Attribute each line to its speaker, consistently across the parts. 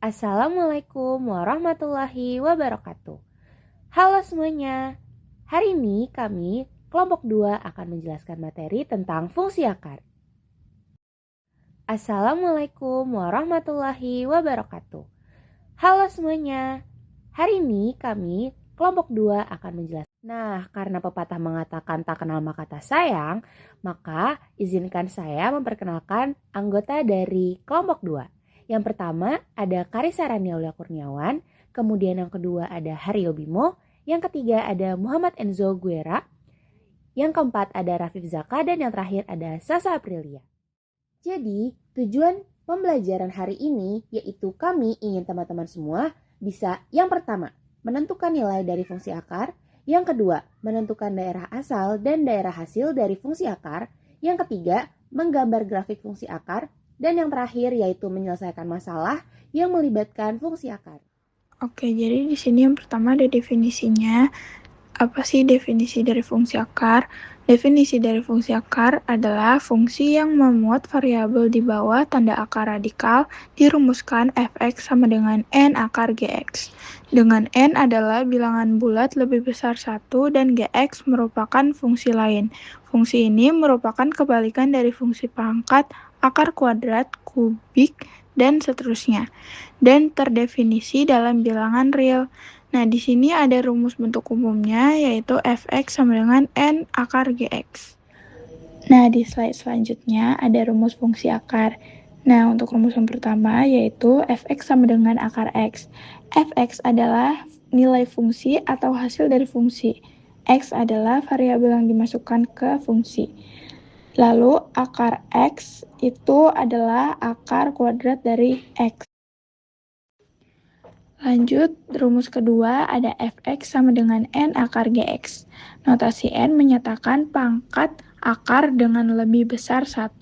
Speaker 1: Assalamualaikum warahmatullahi wabarakatuh. Halo semuanya, hari ini kami kelompok 2 akan menjelaskan materi tentang fungsi akar. Assalamualaikum warahmatullahi wabarakatuh. Halo semuanya, hari ini kami kelompok 2 akan menjelaskan. Nah, karena pepatah mengatakan tak kenal maka tak sayang, maka izinkan saya memperkenalkan anggota dari kelompok 2. Yang pertama ada Karisa Rani Aulia Kurniawan, kemudian yang kedua ada Haryo Bimo, yang ketiga ada Muhammad Enzo Guera, yang keempat ada Rafif Zaka, dan yang terakhir ada Sasa Aprilia. Jadi, tujuan pembelajaran hari ini yaitu kami ingin teman-teman semua bisa yang pertama, menentukan nilai dari fungsi akar, yang kedua, menentukan daerah asal dan daerah hasil dari fungsi akar, yang ketiga, menggambar grafik fungsi akar, dan yang terakhir yaitu menyelesaikan masalah yang melibatkan fungsi akar.
Speaker 2: Oke, jadi di sini yang pertama ada definisinya. Apa sih definisi dari fungsi akar? Definisi dari fungsi akar adalah fungsi yang memuat variabel di bawah tanda akar radikal dirumuskan f(x) sama dengan n akar gx. Dengan n adalah bilangan bulat lebih besar 1 dan gx merupakan fungsi lain. Fungsi ini merupakan kebalikan dari fungsi pangkat, akar kuadrat, kubik, dan seterusnya, dan terdefinisi dalam bilangan real. Nah, di sini ada rumus bentuk umumnya, yaitu f(x) sama dengan n akar gx. Nah, di slide selanjutnya ada rumus fungsi akar. Nah, untuk rumus yang pertama, yaitu f(x) sama dengan akar x. F(x) adalah nilai fungsi atau hasil dari fungsi. X adalah variabel yang dimasukkan ke fungsi. Lalu, akar x itu adalah akar kuadrat dari x. Lanjut, rumus kedua ada f(x) sama dengan n akar gx. Notasi n menyatakan pangkat akar dengan lebih besar 1.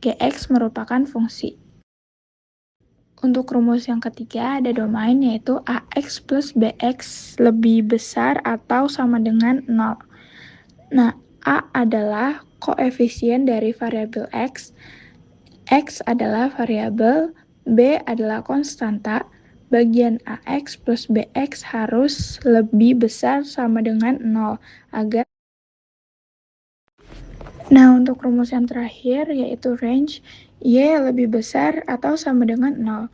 Speaker 2: Gx merupakan fungsi. Untuk rumus yang ketiga ada domain yaitu ax plus bx lebih besar atau sama dengan 0. Nah, a adalah koefisien dari variabel x adalah variabel, b adalah konstanta. Bagian AX plus BX harus lebih besar sama dengan 0 agar. Nah, untuk rumus yang terakhir yaitu range, Y lebih besar atau sama dengan 0.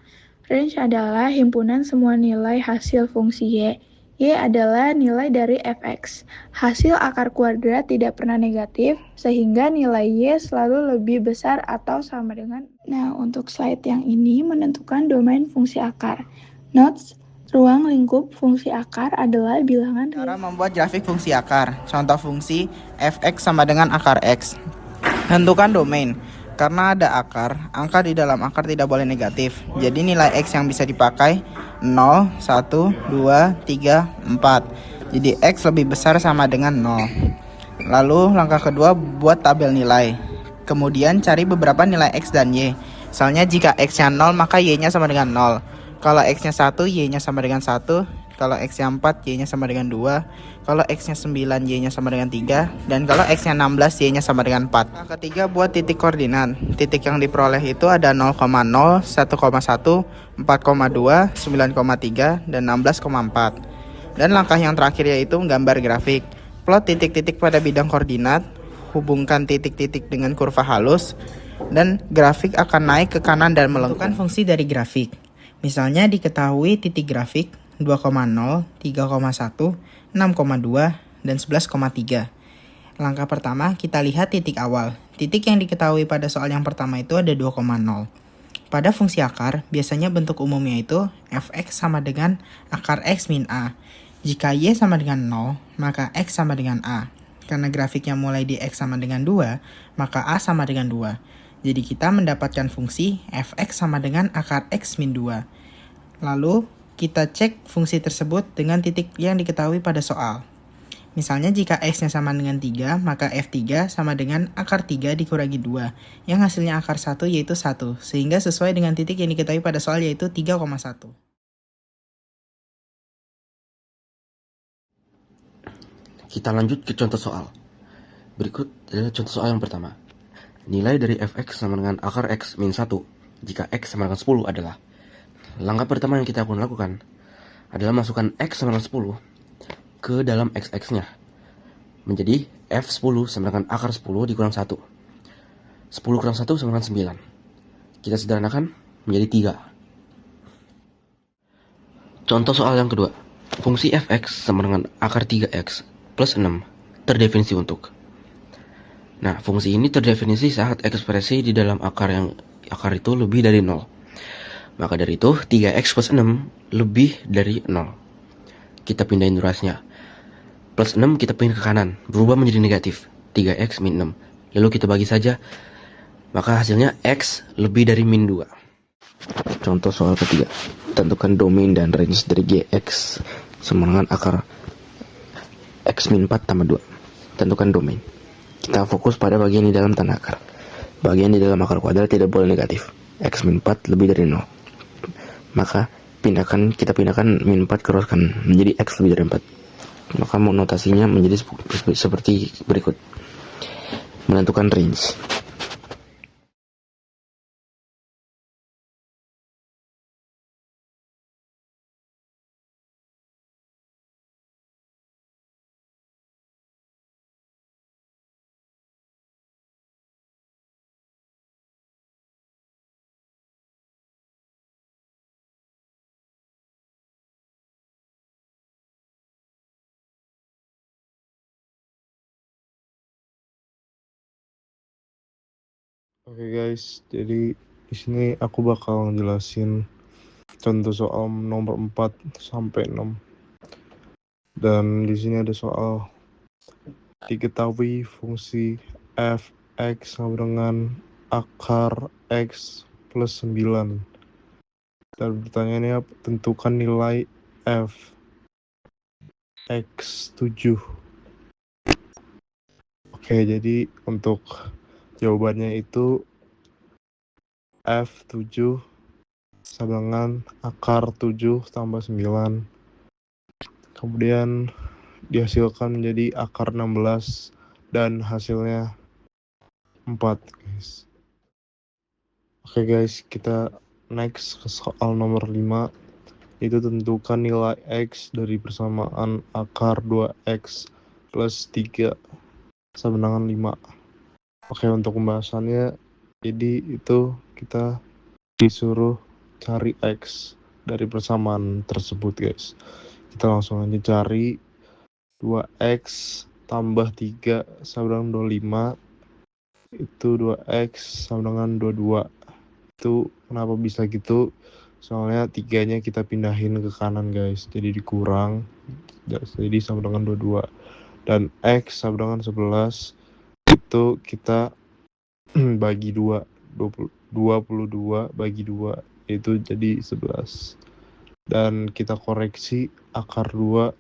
Speaker 2: Range adalah himpunan semua nilai hasil fungsi Y. Y adalah nilai dari fx. Hasil akar kuadrat tidak pernah negatif, sehingga nilai Y selalu lebih besar atau sama dengan. Nah, untuk slide yang ini menentukan domain fungsi akar. Notes, ruang lingkup fungsi akar adalah bilangan real.
Speaker 3: Cara membuat grafik fungsi akar. Contoh fungsi fx sama dengan akar x. Tentukan domain. Karena ada akar, angka di dalam akar tidak boleh negatif. Jadi nilai x yang bisa dipakai 0, 1, 2, 3, 4. Jadi x lebih besar sama dengan 0. Lalu langkah kedua buat tabel nilai. Kemudian cari beberapa nilai x dan y. Misalnya jika x-nya 0 maka y-nya sama dengan 0. Kalau x-nya 1, y-nya sama dengan 1. Kalau x-nya 4, y-nya sama dengan 2. Kalau x-nya 9, y-nya sama dengan 3. Dan kalau x-nya 16, y-nya sama dengan 4. Nah, ketiga buat titik koordinat. Titik yang diperoleh itu ada 0,0, 1,1, 4,2, 9,3, dan 16,4. Dan langkah yang terakhir yaitu menggambar grafik. Plot titik-titik pada bidang koordinat. Hubungkan titik-titik dengan kurva halus. Dan grafik akan naik ke kanan dan melengkung. Fungsi dari grafik. Misalnya diketahui titik grafik 2,0, 3,1, 6,2, dan 11,3. Langkah pertama kita lihat titik awal. Titik yang diketahui pada soal yang pertama itu ada 2,0. Pada fungsi akar, biasanya bentuk umumnya itu fx sama dengan akar x min a. Jika y sama dengan 0, maka x sama dengan a. Karena grafiknya mulai di x sama dengan 2, maka a sama dengan 2. Jadi kita mendapatkan fungsi fx sama dengan akar x min 2. Lalu kita cek fungsi tersebut dengan titik yang diketahui pada soal. Misalnya jika x-nya sama dengan 3, maka f3 sama dengan akar 3 dikurangi 2. Yang hasilnya akar 1 yaitu 1. Sehingga sesuai dengan titik yang diketahui pada soal yaitu 3,1.
Speaker 4: Kita lanjut ke contoh soal. Berikut adalah contoh soal yang pertama. Nilai dari fx sama dengan akar x min 1 jika x sama dengan 10 adalah. langkah pertama yang kita akan lakukan adalah masukkan X sama dengan 10 ke dalam X-nya. Menjadi F10 sama dengan akar 10 dikurang 1. 10 kurang 1 sama dengan 9. Kita sederhanakan menjadi 3. Contoh soal yang kedua. Fungsi fx sama dengan akar 3x plus 6 terdefinisi untuk. Nah, fungsi ini terdefinisi saat ekspresi di dalam akar itu lebih dari 0. Maka dari itu, 3x plus 6 lebih dari 0. Kita pindahin durasinya. Plus 6 kita pindah ke kanan, berubah menjadi negatif. 3x min 6. Lalu kita bagi saja, maka hasilnya x lebih dari min 2. Contoh soal ketiga. Tentukan domain dan range dari gx sama dengan akar x min 4 tambah 2. Tentukan domain. Kita fokus pada bagian di dalam tanda akar. Bagian di dalam akar kuadrat tidak boleh negatif. X min 4 lebih dari 0. Maka kita pindahkan min 4 ke ruas kanan menjadi X lebih dari 4. Maka notasinya menjadi seperti berikut. Menentukan range.
Speaker 5: Oke guys, jadi di sini aku bakal ngejelasin contoh soal nomor 4 sampai 6. Dan di sini ada soal diketahui fungsi fx sama dengan akar x plus 9. Dan pertanyaannya tentukan nilai f x7. Oke, jadi untuk jawabannya itu F7 sama dengan akar 7 tambah 9. Kemudian dihasilkan menjadi akar 16 dan hasilnya 4 guys. Oke guys, kita next ke soal nomor 5. Itu tentukan nilai X dari persamaan akar 2X plus 3 sama dengan 5. Oke, untuk pembahasannya, jadi itu kita disuruh cari X dari persamaan tersebut guys. Kita langsung aja cari 2X tambah 3 sama dengan 25. Itu 2X sama dengan 22. Itu kenapa bisa gitu? Soalnya 3-nya kita pindahin ke kanan guys. Jadi dikurang. Jadi sama dengan 22. Dan X sama dengan 11. Itu kita bagi 2. 22 bagi 2 itu jadi 11. Dan kita koreksi akar 2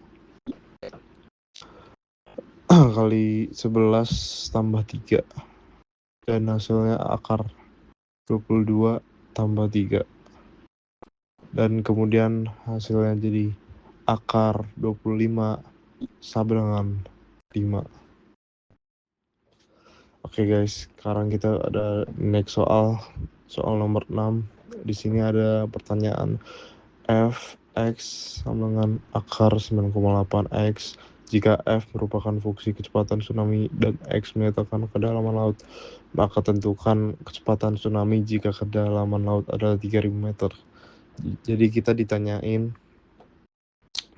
Speaker 5: kali 11 tambah 3. Dan hasilnya akar 22 tambah 3. Dan kemudian hasilnya jadi akar 25 sama dengan 5. Oke guys, sekarang kita ada next soal nomor 6. Di sini ada pertanyaan f(x) sama dengan akar 9,8x jika f merupakan fungsi kecepatan tsunami dan x menyatakan kedalaman laut, maka tentukan kecepatan tsunami jika kedalaman laut adalah 3000 meter. Jadi kita ditanyain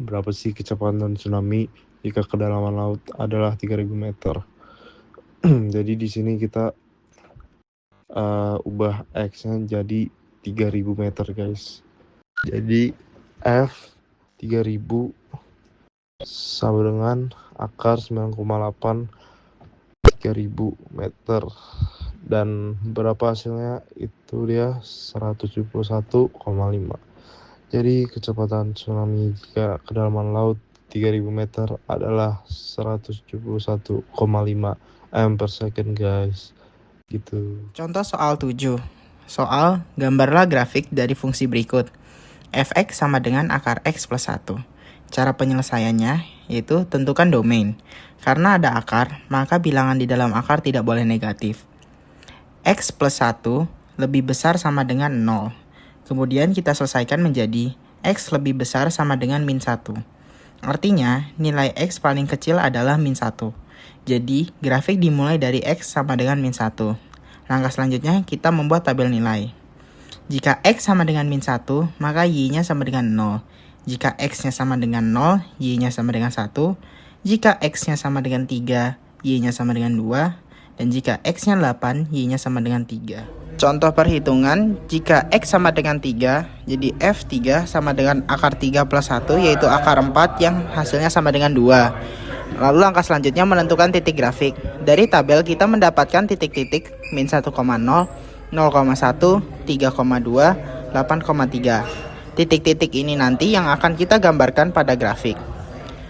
Speaker 5: berapa sih kecepatan tsunami jika kedalaman laut adalah 3000 meter. Jadi di sini kita ubah X-nya jadi 3000 meter guys. Jadi F 3000 sama dengan akar 9,8 3000 meter. Dan berapa hasilnya? Itu dia 171,5. Jadi kecepatan tsunami jika kedalaman laut 3000 meter adalah 171,5 m per second guys. Gitu.
Speaker 3: Contoh soal 7. Soal, gambarlah grafik dari fungsi berikut. Fx sama dengan akar x plus 1. Cara penyelesaiannya yaitu tentukan domain. Karena ada akar, maka bilangan di dalam akar tidak boleh negatif. X plus 1 lebih besar sama dengan 0. Kemudian kita selesaikan menjadi X lebih besar sama dengan min 1. Artinya, nilai X paling kecil adalah min 1. Jadi, grafik dimulai dari X sama dengan min 1. Langkah selanjutnya, kita membuat tabel nilai. Jika X sama dengan min 1, maka Y-nya sama dengan 0. Jika X-nya sama dengan 0, Y-nya sama dengan 1. Jika X-nya sama dengan 3, Y-nya sama dengan 2. Dan jika X-nya 8, Y-nya sama dengan 3. Contoh perhitungan, jika X sama dengan 3, jadi F3 sama dengan akar 3 plus 1, yaitu akar 4 yang hasilnya sama dengan 2. Lalu langkah selanjutnya menentukan titik grafik. Dari tabel kita mendapatkan titik-titik min 1,0, 0,1, 3,2, 8,3. Titik-titik ini nanti yang akan kita gambarkan pada grafik.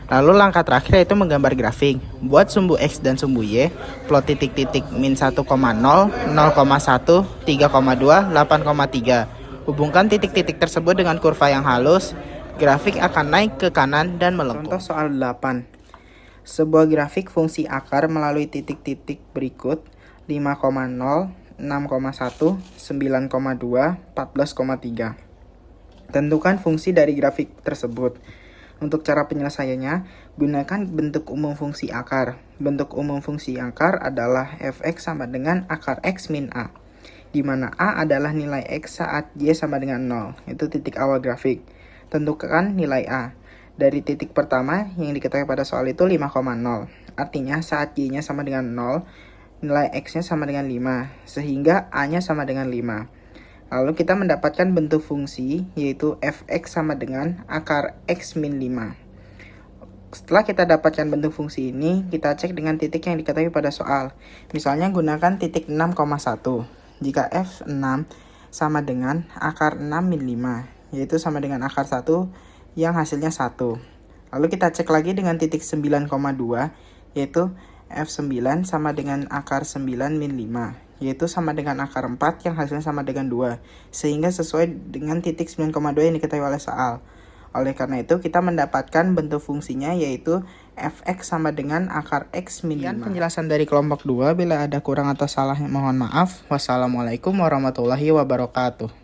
Speaker 3: Lalu langkah terakhir yaitu menggambar grafik. Buat sumbu X dan sumbu Y, plot titik-titik min 1,0, 0,1, 3,2, 8,3. Hubungkan titik-titik tersebut dengan kurva yang halus. Grafik akan naik ke kanan dan melengkung. Contoh soal 8. Sebuah grafik fungsi akar melalui titik-titik berikut 5,0, 6,1, 9,2, 14,3. Tentukan fungsi dari grafik tersebut. Untuk cara penyelesaiannya, gunakan bentuk umum fungsi akar. Bentuk umum fungsi akar adalah fx sama dengan akar x min a, di mana a adalah nilai x saat y sama dengan 0, itu titik awal grafik. Tentukan nilai a. Dari titik pertama yang diketahui pada soal itu 5,0. Artinya saat y-nya sama dengan 0, nilai x-nya sama dengan 5, sehingga a-nya sama dengan 5. Lalu kita mendapatkan bentuk fungsi, yaitu fx sama dengan akar x min 5. Setelah kita dapatkan bentuk fungsi ini, kita cek dengan titik yang diketahui pada soal. Misalnya gunakan titik 6,1. Jika f6 sama dengan akar 6 min 5, yaitu sama dengan akar 1 yang hasilnya 1. Lalu kita cek lagi dengan titik 9,2, yaitu f9 sama dengan akar 9 min 5. Yaitu sama dengan akar 4 yang hasilnya sama dengan 2. Sehingga sesuai dengan titik 9,2 yang diketahui oleh soal. Oleh karena itu, kita mendapatkan bentuk fungsinya yaitu fx sama dengan akar x min 5. Penjelasan dari kelompok 2. Bila ada kurang atau salah, mohon maaf. Wassalamualaikum warahmatullahi wabarakatuh.